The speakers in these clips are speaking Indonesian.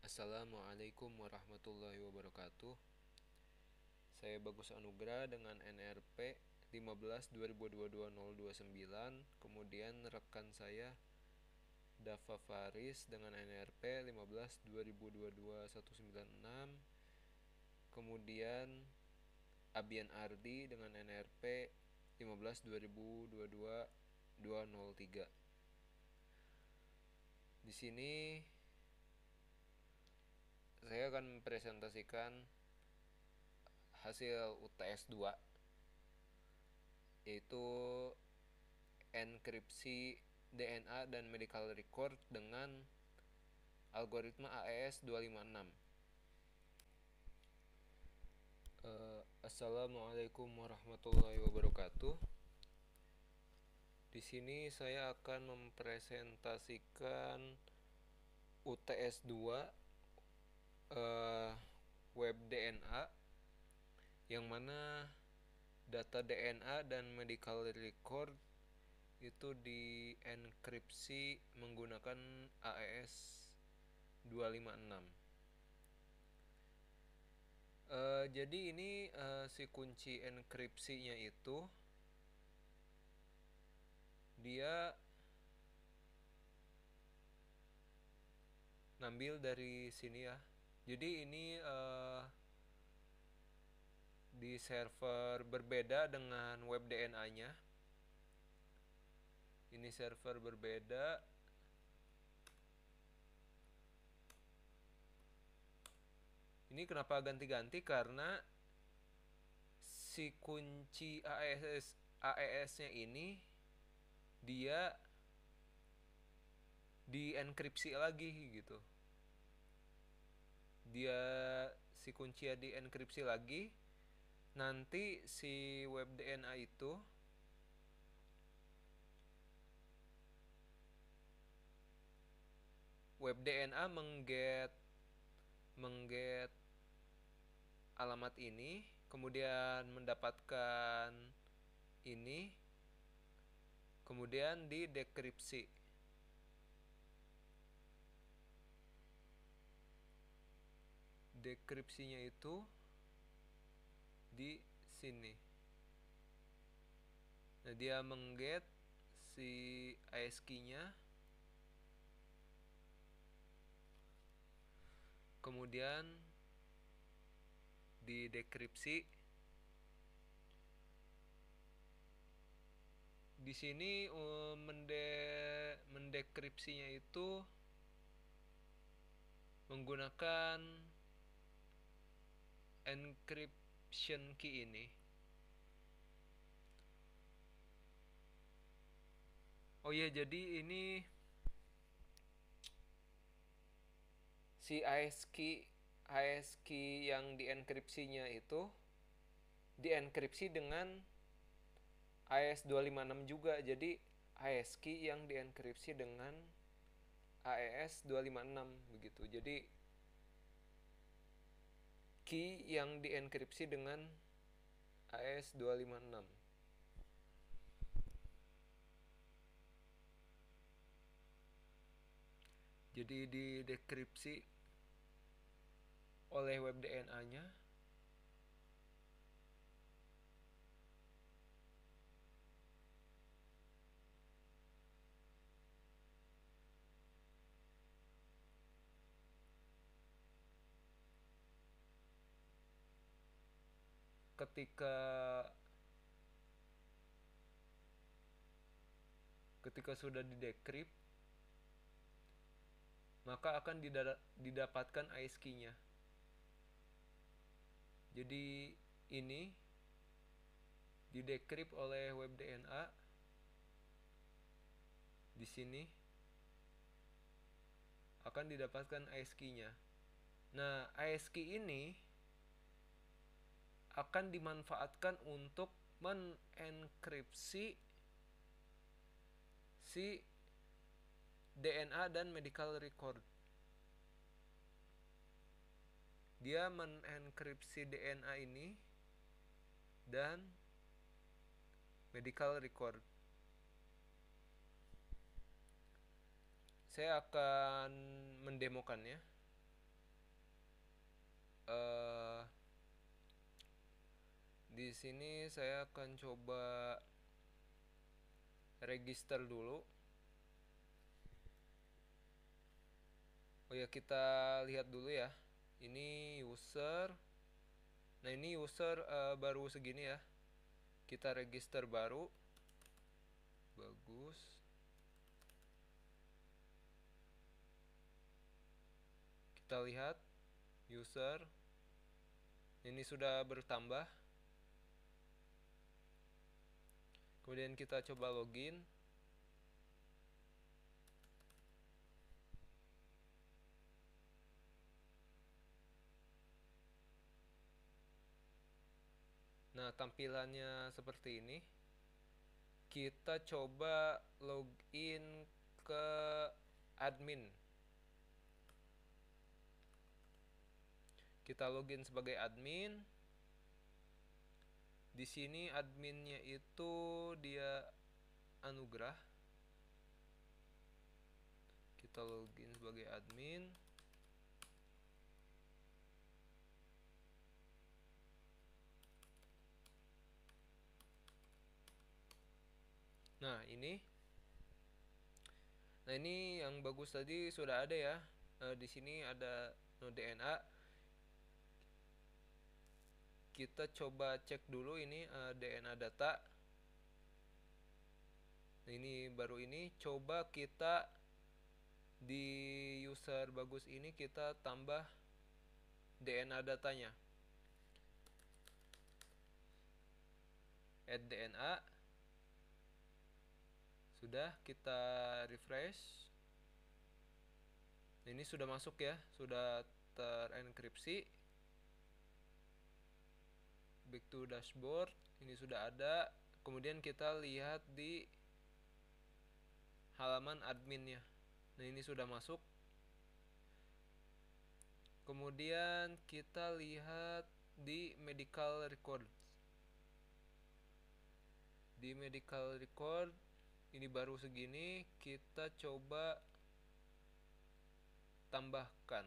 Assalamualaikum warahmatullahi wabarakatuh. Saya Bagus Anugrah dengan NRP 15/2022-029. Kemudian rekan saya Dava Faris dengan NRP 15/2022-196. Kemudian Abian Ardi dengan NRP 15/2022-203. Di sini saya akan mempresentasikan hasil UTS 2, yaitu enkripsi DNA dan medical record dengan algoritma AES 256. Assalamualaikum warahmatullahi wabarakatuh. Di sini saya akan mempresentasikan UTS 2 web DNA, yang mana data DNA dan medical record itu dienkripsi menggunakan AES 256. Jadi ini si kunci enkripsinya itu dia ngambil dari sini ya. Jadi ini di server berbeda dengan web DNA-nya. Ini server berbeda. Ini kenapa ganti-ganti? Karena si kunci AES-nya ini dia dienkripsi lagi gitu. Dia si kunci dienkripsi lagi. Nanti si web DNA itu web DNA mengget alamat ini, kemudian mendapatkan ini, kemudian didekripsi. Dekripsinya itu di sini. Nah, dia mengget si ASCII-nya, kemudian didekripsi. Di sini mendekripsinya itu menggunakan encryption key ini. Oh iya, jadi ini si ASCII yang dienkripsinya itu dienkripsi dengan AES 256 juga. Jadi ASCII yang dienkripsi dengan AES 256 begitu. Jadi key yang dienkripsi dengan AES 256. Jadi didekripsi oleh web DNA-nya. Ketika sudah didekrypt, maka akan didapatkan ASCII-nya. Jadi ini didekrypt oleh web DNA di sini, akan didapatkan ASCII-nya. Nah, ASCII ini akan dimanfaatkan untuk menenkripsi si DNA dan medical record. Dia menenkripsi DNA ini dan medical record. Saya akan mendemokannya. eh di sini saya akan coba register dulu. Oh ya, kita lihat dulu ya. Ini user. Nah, ini user baru segini ya. Kita register baru. Bagus. Kita lihat user. Ini sudah bertambah. Kemudian kita coba login. Nah, tampilannya seperti ini. Kita coba login ke admin. Kita login sebagai admin. Di sini adminnya itu dia Anugrah. Kita login sebagai admin. Nah, ini. Nah, ini yang bagus tadi sudah ada ya. Di sini ada DNA. Kita coba cek dulu ini DNA data. Nah, ini baru ini. Coba kita di user bagus ini kita tambah DNA datanya. Add DNA. Sudah, kita refresh. Nah, ini sudah masuk ya, sudah terenkripsi. Back to dashboard, ini sudah ada. Kemudian kita lihat di halaman adminnya. Nah, ini sudah masuk. Kemudian kita lihat di medical record. Di medical record ini baru segini, kita coba tambahkan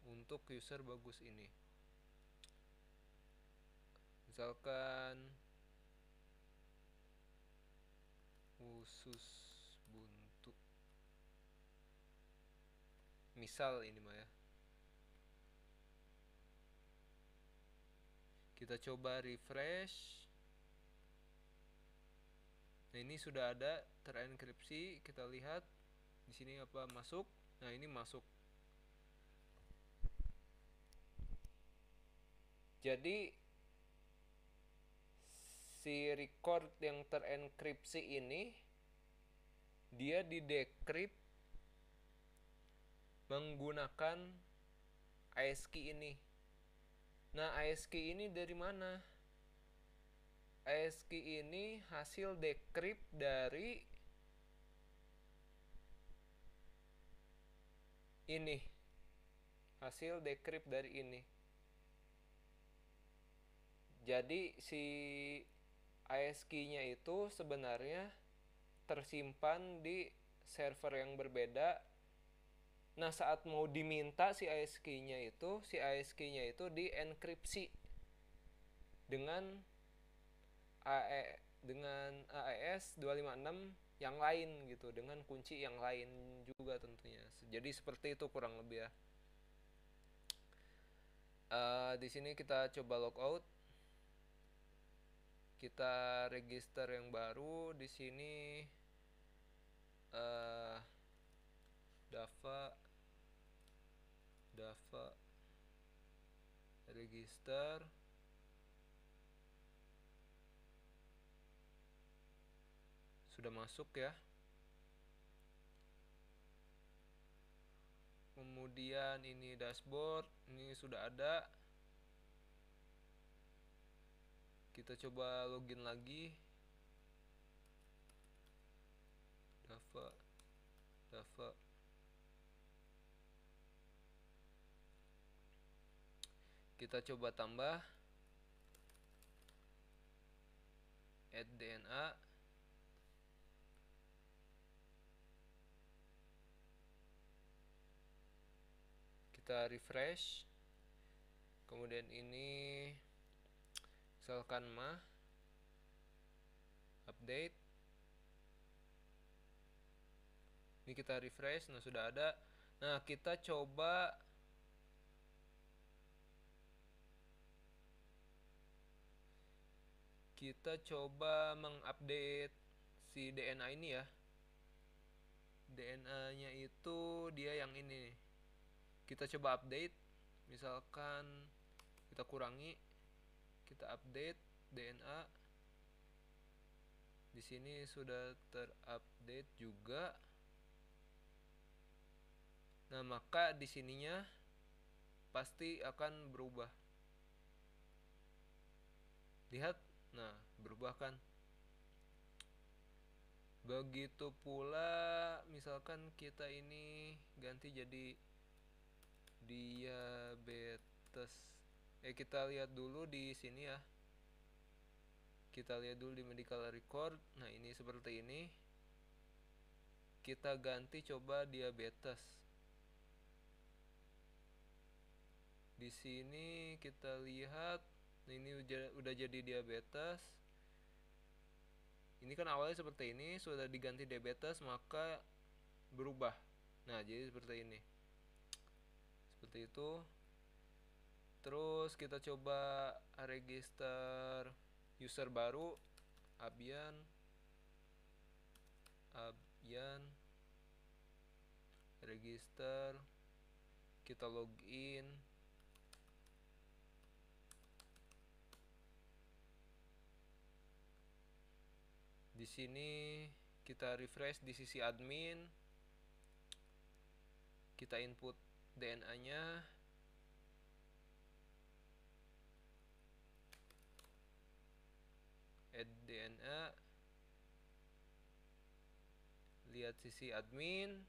untuk user bagus ini. Misalkan khusus buntu. Misal ini mah ya. Kita coba refresh. Nah, ini sudah ada terenkripsi. Kita lihat di sini apa masuk. Nah, ini masuk. Jadi si record yang terenkripsi ini dia didecrypt menggunakan ASCII ini. Nah, ASCII ini dari mana? ASCII ini hasil decrypt dari ini. Hasil decrypt dari ini. Jadi si ASCII-nya itu sebenarnya tersimpan di server yang berbeda. Nah, saat mau diminta si ASCII-nya itu dienkripsi dengan AES 256 yang lain gitu, dengan kunci yang lain juga tentunya. Jadi seperti itu kurang lebih ya. Di sini kita coba logout. Kita register yang baru di sini. Dava register. Sudah masuk ya. Kemudian ini dashboard, ini sudah ada. Kita coba login lagi. Dava. Kita coba tambah add DNA. kita refresh, kemudian ini misalkan update, ini kita refresh. Nah, sudah ada. Nah, kita coba mengupdate si DNA ini ya. DNA nya itu dia yang ini. Kita coba update, misalkan kita kurangi, kita update DNA. Di sini sudah terupdate juga. Nah, maka di sininya pasti akan berubah. Lihat, nah berubah kan. Begitu pula misalkan kita ini ganti jadi diabetes. Kita lihat dulu di sini ya. Kita lihat dulu di medical record. Nah, ini seperti ini. Kita ganti coba diabetes. Di sini kita lihat, ini udah jadi diabetes. Ini kan awalnya seperti ini, sudah diganti diabetes maka berubah. Nah, jadi seperti ini. Seperti itu. Terus kita coba register user baru, Abyan register, kita login. Di sini kita refresh di sisi admin, kita input DNA-nya, add DNA, lihat sisi admin,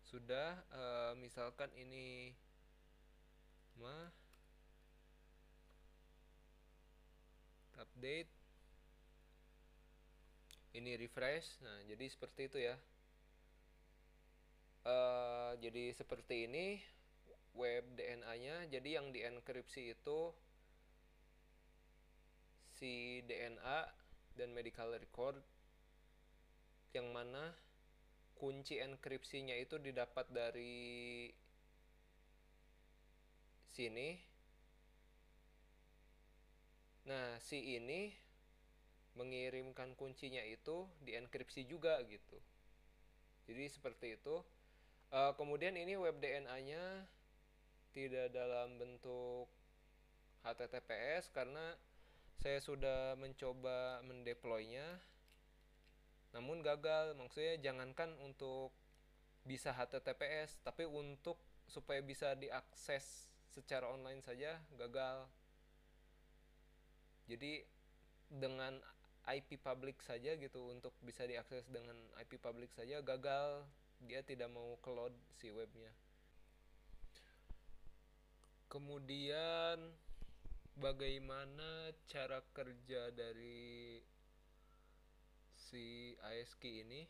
sudah. Misalkan ini update, ini refresh. Nah, jadi seperti itu ya. Jadi seperti ini web DNA-nya. Jadi yang dienkripsi itu si DNA dan medical record, yang mana kunci enkripsinya itu didapat dari sini. Nah, si ini mengirimkan kuncinya itu dienkripsi juga gitu. Jadi seperti itu. Kemudian ini web DNA-nya tidak dalam bentuk HTTPS karena saya sudah mencoba mendeploynya, namun gagal. Maksudnya jangankan untuk bisa HTTPS, tapi untuk supaya bisa diakses secara online saja gagal. Jadi dengan IP public saja gitu, untuk bisa diakses dengan IP public saja gagal, dia tidak mau load si webnya. Kemudian bagaimana cara kerja dari si ASCII ini,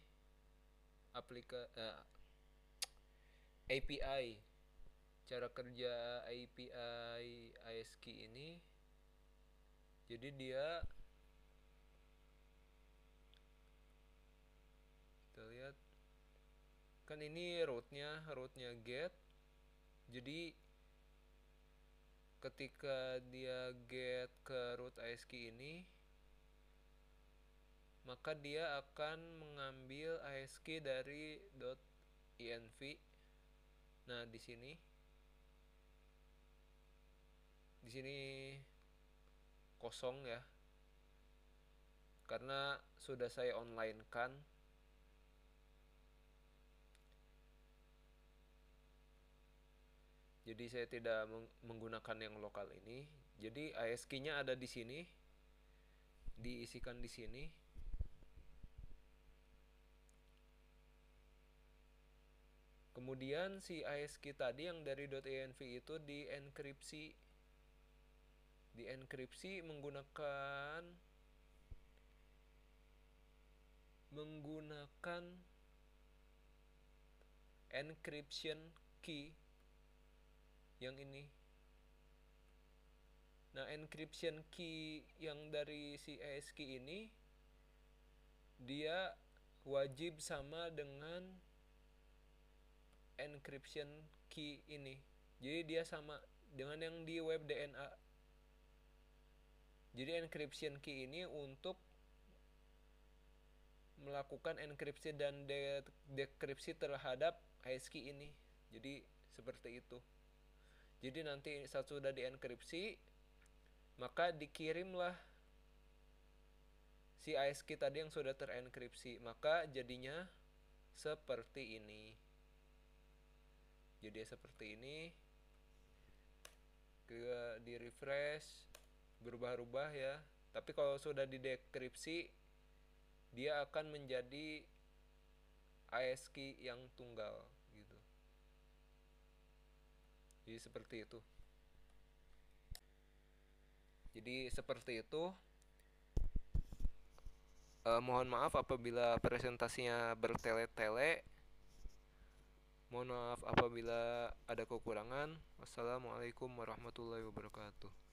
API, cara kerja API ASCII ini. Jadi dia, kita lihat kan ini rootnya get. Jadi ketika dia get ke root ASCII ini, maka dia akan mengambil ASCII dari .env. Nah, di sini kosong ya, karena sudah saya online kan. Jadi saya tidak menggunakan yang lokal ini. Jadi ASCII-nya ada di sini, diisikan di sini. Kemudian si ASCII tadi yang dari .env itu dienkripsi menggunakan encryption key yang ini. Nah, encryption key yang dari si ASCII ini dia wajib sama dengan encryption key ini. Jadi dia sama dengan yang di web DNA. Jadi encryption key ini untuk melakukan enkripsi dan dekripsi terhadap ASCII ini. Jadi seperti itu. Jadi nanti saat sudah dienkripsi, maka dikirimlah si ASCII tadi yang sudah terenkripsi. Maka jadinya seperti ini. Jadi seperti ini. Di refresh, berubah-ubah ya. Tapi kalau sudah didekripsi, dia akan menjadi ASCII yang tunggal gitu. Jadi seperti itu. Mohon maaf apabila presentasinya bertele-tele. Mohon maaf apabila ada kekurangan. Wassalamualaikum warahmatullahi wabarakatuh.